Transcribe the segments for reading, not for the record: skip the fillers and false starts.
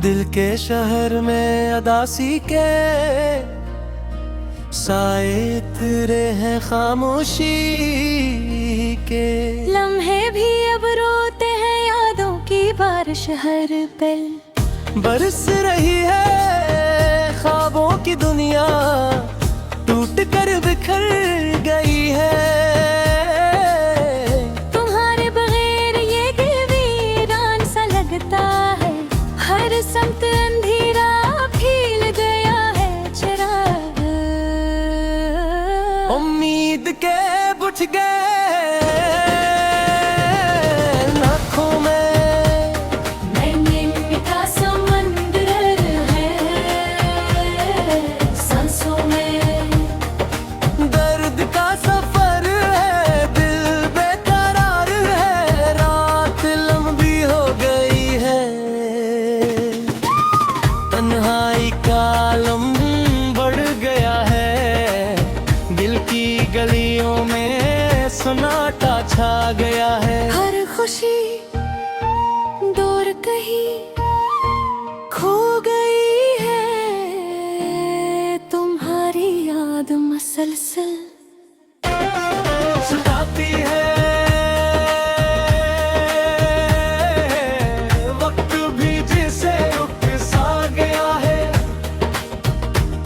दिल के शहर में अदासी के साए तेरे हैं खामोशी के। लम्हे भी अब रोते हैं यादों की बारिश हर पल। बरस रही है ख्वाबों की दुनिया, टूट कर बिखर गई है। तुम्हारे बगैर ये वीरान सा लगता है, हर समत अंधेरा फैल गया है चिराग। उम्मीद के बुझ गए आँखों में, मैंने मीठा समंदर है सांसों में। दर्द का सफर है, दिल बेकरार है, रात लंबी हो गई है। तन्हाई का आलम बढ़ गया है, दिल की गलियों में सन्नाटा छा गया है। हर खुशी दूर कहीं खो गई है, तुम्हारी याद मसलसल सताती है। वक्त भी जिसे रुक सा गया है,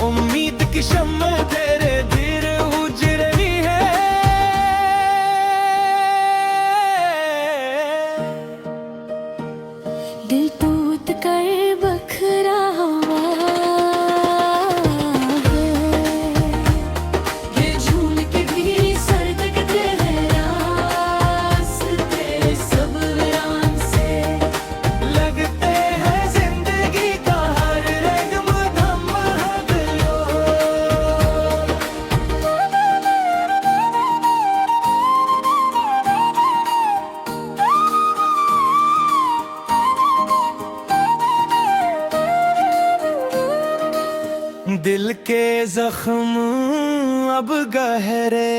उम्मीद की शम्म तेरे धीर उजड़ रही है। दिल टूट कर बखरा हुआ है। ये झूल के भी सर्द के रास्ते सब वीरान से। लगते हैं जिंदगी का हर रंग मधम बदलो। दिल के जख्म अब गहरे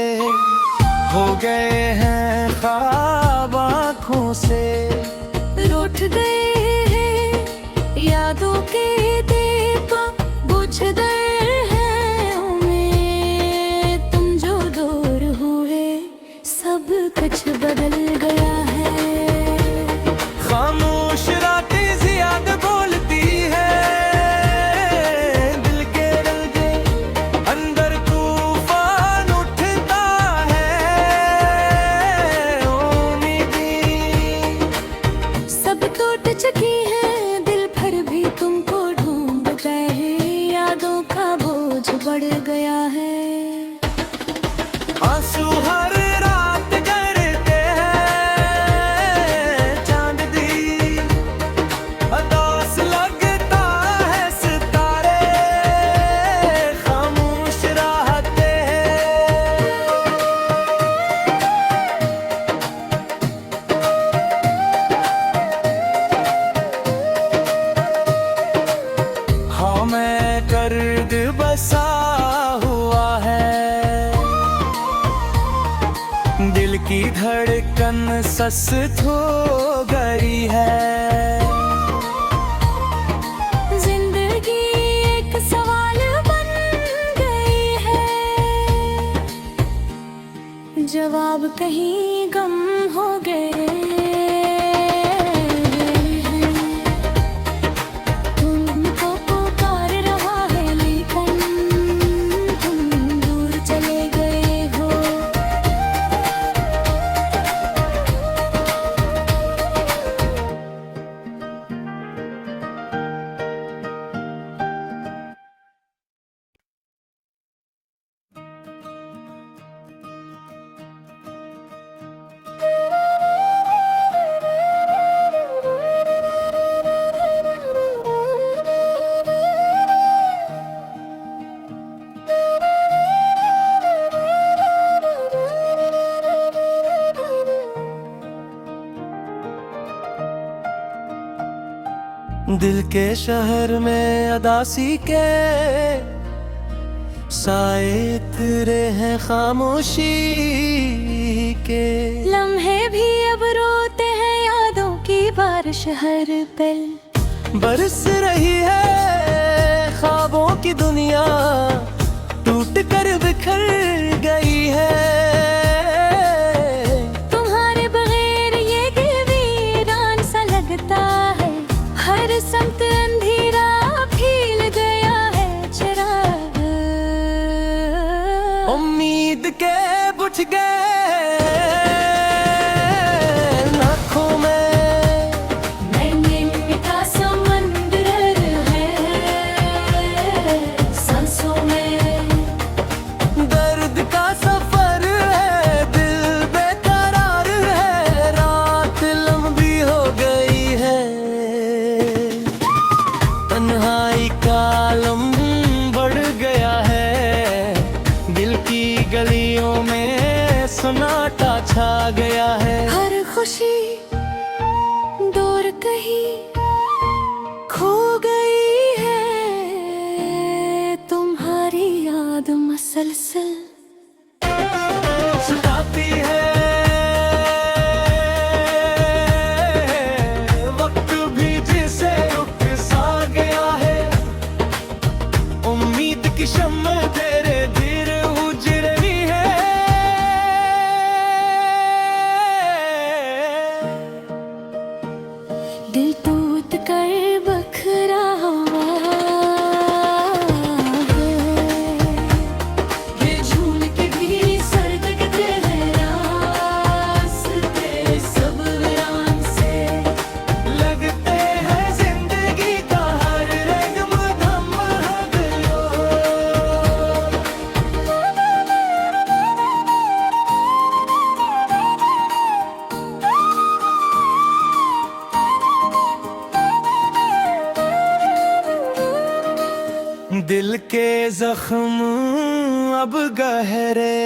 हो गए हैं ख्वाब आँखों से। रूठ गए हैं यादों के दीपक, बुझ गए हैं उम्मीद। तुम जो दूर हुए सब कुछ बदल गया है। खामोश रातें ज्यादा बोलती है, दिल के डलते अंदर तूफान उठता है। उम्मीदें सब टूट चुकी है, दिल भर भी तुमको ढूंढ गए। यादों का बोझ बढ़ गया है। आंसू हर रात गिरते हैं, चांद दी अदास लगता है। सितारे खामोश रहते हैं। हाँ मैं कर्द बसा हुआ है, दिल की धड़कन सस्त हो गई है। जिंदगी एक सवाल बन गई है, जवाब कहीं गम हो गए हैं। तुमको पुकार रहा है लेकिन तुम दूर चले गए हो। दिल के शहर में अदासी के साए तेरे हैं खामोशी के। लम्हे भी अब रोते हैं यादों की बारिश हर पल। बरस रही है ख्वाबों की दुनिया, टूट कर बिखर गई है। तुम्हारे बगैर ये वीरान सा लगता है, हर समत अंधेरा फैल गया है चिराग। उम्मीद के बुझ गए आँखों में, मीठा समंदर है सांसों में। दर्द का सफर है, दिल बेकरार है, रात लंबी हो गई है। तन्हाई का आलम बढ़ गया है, दिल की गलियों में सन्नाटा छा गया है। हर खुशी दूर कहीं खो गई है, तुम्हारी याद मसलसल सताती है। वक्त भी जिसे रुक सा गया है, उम्मीद की शम्म धीरे धीरे बुझ रही है। दिल टूट कर बखरा हुआ है, ये झूल के भी सर्द के रास्ते सब वीरान से। लगते हैं जिंदगी का हर रंग मधम गयो। दिल के जख्म अब गहरे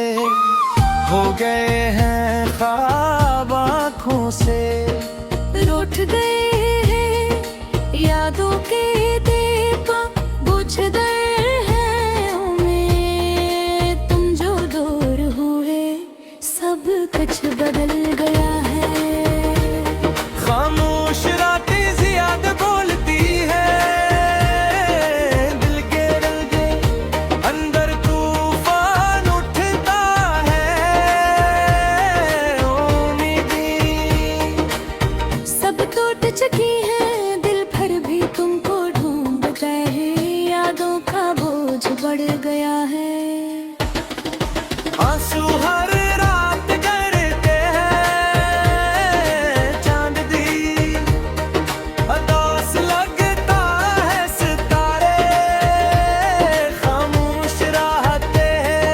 हो गए हैं ख्वाब आँखों से। रूठ गए हैं यादों के दीप बुझ गए हैं उम्मीद, तुम जो दूर हुए सब कुछ बदल गया है। खामोश रातें ज्यादा बोलती है, दिल के रंगे अंदर तूफान उठता है। उम्मीदें सब टूट चुकी है, दिल भर भी तुमको ढूंढता है, यादों का बोझ बढ़ गया है। आंसू हर रात गिरते हैं, चांद दी अदास लगता है, सितारे खामोश रहते हैं।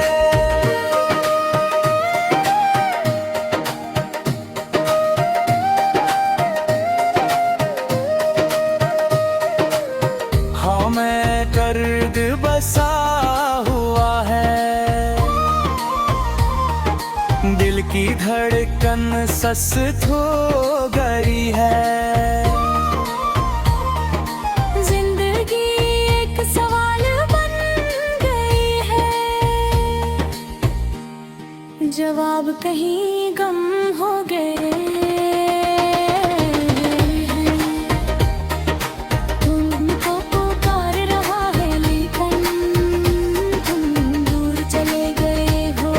हाँ मैं दर्द बसा हुआ है, दिल की धड़कन सस्त हो गई है। जिंदगी एक सवाल बन गई है, जवाब कहीं गम हो गए हैं। तुमको पुकार रहा है लेकिन तुम दूर चले गए हो।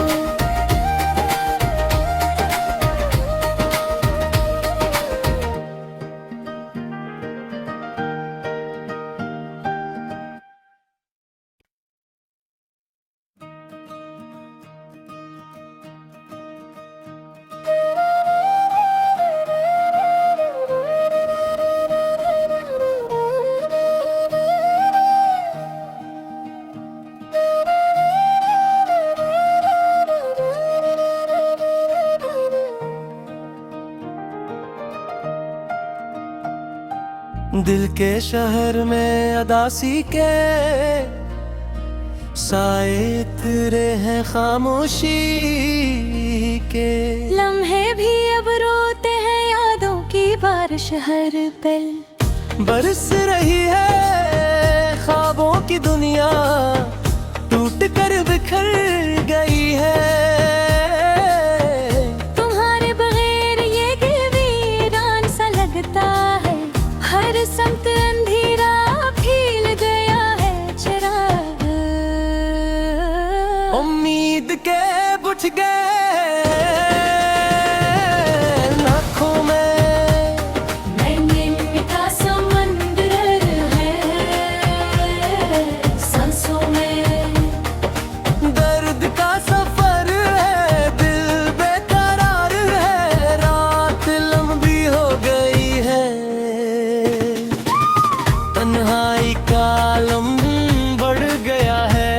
दिल के शहर में अदासी के साए तेरे हैं खामोशी के। लम्हे भी अब रोते हैं, यादों की बारिश हर पल बरस रही है ख्वाबों की दुनिया, टूट कर बिखर गई है। तुम्हारे बगैर ये वीरान सा लगता है, हर समत अंधी उम्मीद के बुझ गए लाखों में। मैंने मीठा समंदर है सांसों में। दर्द का सफर है, दिल बेकरार है, रात लंबी हो गई है। तन्हाई का आलम बढ़ गया है,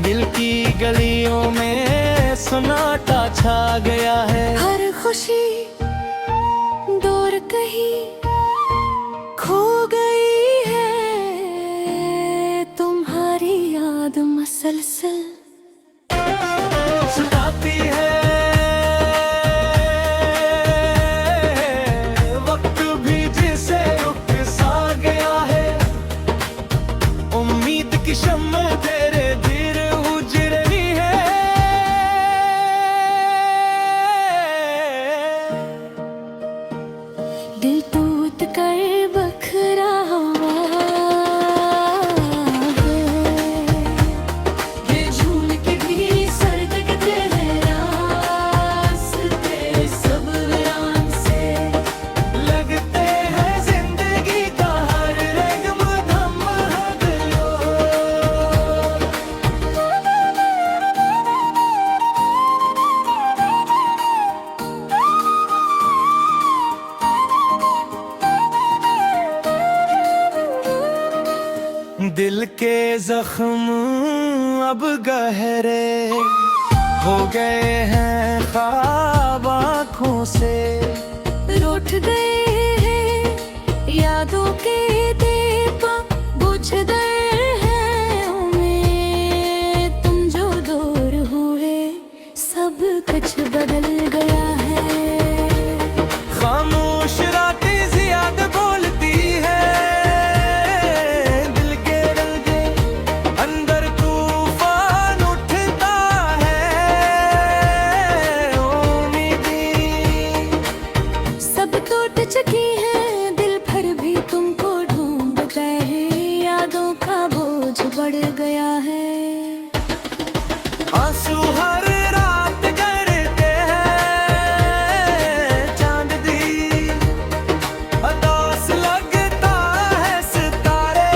दिल की गलियों में सन्नाटा छा गया है। हर खुशी दूर कहीं खो गई है, तुम्हारी याद मसलसल सताती है। वक्त भी जिसे उकसा गया है, उम्मीद की शम्म तेरे धीरे उजड़ रही है। दिल टूट कर बखरा हुआ है। ये झूल के भी सरकते हैं रास्ते सब वीरान से। लगते हैं जिंदगी का हर रंग मधम हदलो। दिल के जख्म अब गहरे हो गए हैं, ख्वाब आँखों से रूठ गए हैं यादों के दीपक बुझ गए हैं। उम्मीद तुम जो दूर हुए सब कुछ बदल गया है। खामोश रातें ज्यादा बोलती है, दिल के रंगे अंदर तूफान उठता है। उम्मीदें सब टूट चुकी है, दिल भर भी तुमको ढूंढ गए। यादों का बोझ बढ़ गया है। आंसू हर रात करते हैं, चांद दी अदास लगता है। सितारे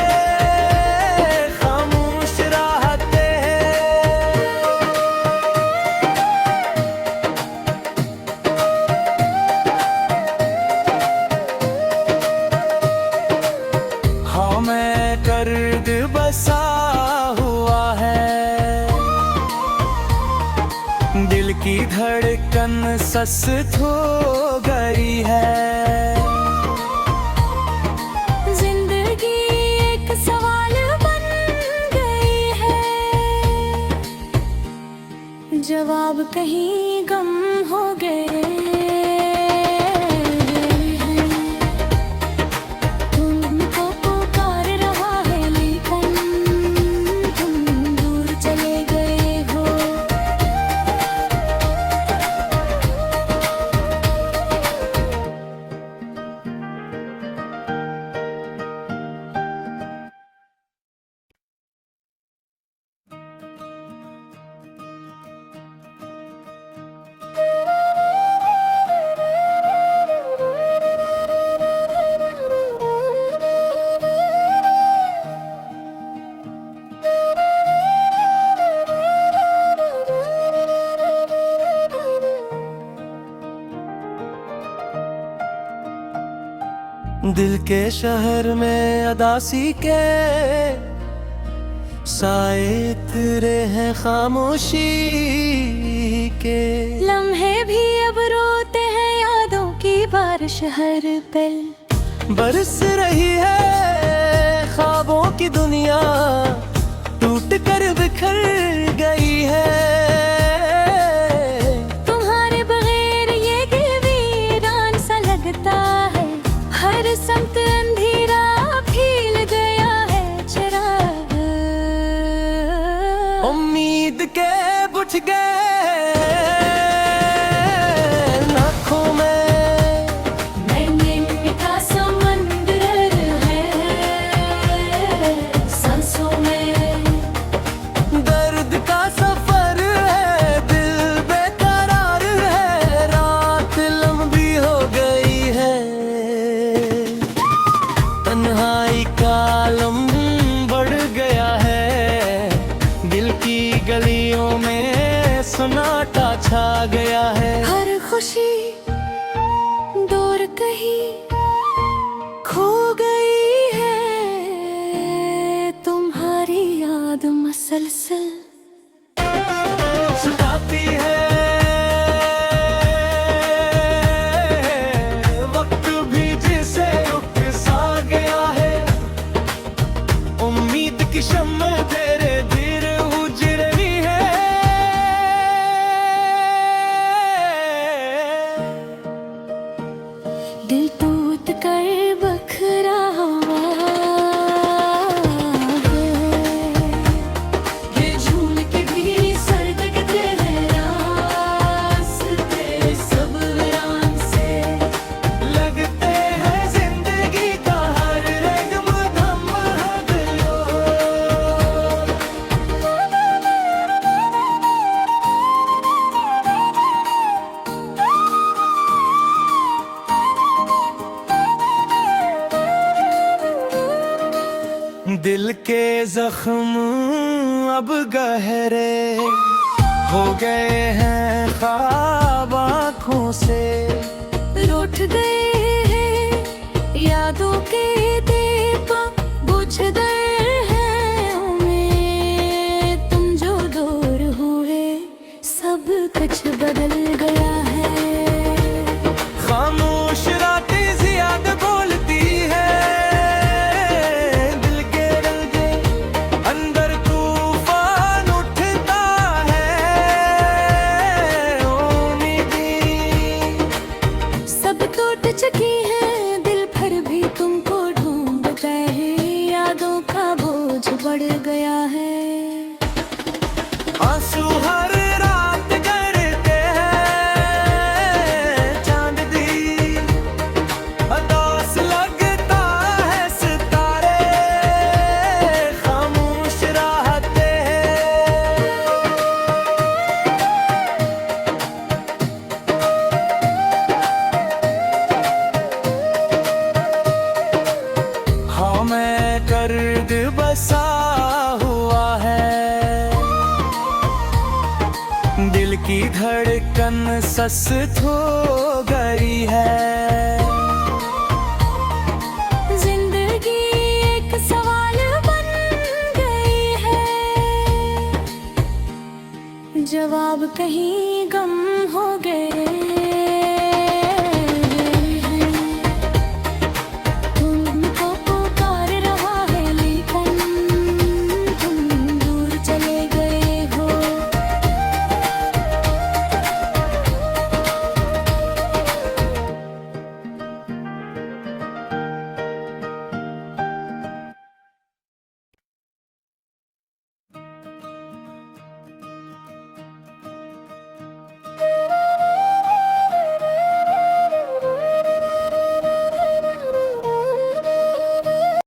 खामोश रहते हैं। हाँ मैं दर्द बसा हुआ है, दिल की धड़कन सस्त हो गई है। जिंदगी एक सवाल बन गई है, जवाब कहीं गम हो गए हैं। तुमको पुकार रहा है लेकिन तुम दूर चले गए हो। दिल के शहर में अदासी के साए तेरे हैं, खामोशी के लम्हे भी अब रोते हैं, यादों की बारिश हर पल बरस रही है। ख्वाबों की दुनिया टूट कर बिखर गई है। तुम्हारे बगैर ये दिल वीरान सा लगता है। हर समत अंधेरा फैल गया है चिराग। उम्मीद के बुझ गए लाखों में। मैंने मीठा समंदर है सांसों में। दर्द का की गलियों में सन्नाटा छा गया है। हर खुशी दूर कहीं खो गई है, तुम्हारी याद मसलसल सताती है। वक्त भी जिसे उकसा गया है, उम्मीद की शम्म तेरे धीर उजड़ रही है। दिल टूट कर बखरा हुआ है, ये झूल के भी सरकते हैं रास्ते सब वीरान से। लगते हैं जिंदगी का हर रगम धम हदलो। दिल के जख्म अब गहरे हो गए हैं ख्वाब आँखों से। रूठ गए हैं यादों के दीपक बुझ गए हैं उम्मीद, तुम जो दूर हुए सब कुछ बदल गया है। खामोश रातें ज्यादा बोलती है, दिल के रंगे अंदर तूफान उठता है। उम्मीदी सब टूट चुकी है, दिल भर भी तुमको ढूंढता है, यादों का बोझ बढ़ गया है। आंसू हर रात गिरते हैं, चांद दी अदास लगता है सितारे खामोश रहते हैं। हाँ मैं कर्द बसा हुआ है, दिल की धड़कन सस्त हो गई है। जिंदगी एक सवाल बन गई है, जवाब कहीं गम हो गए।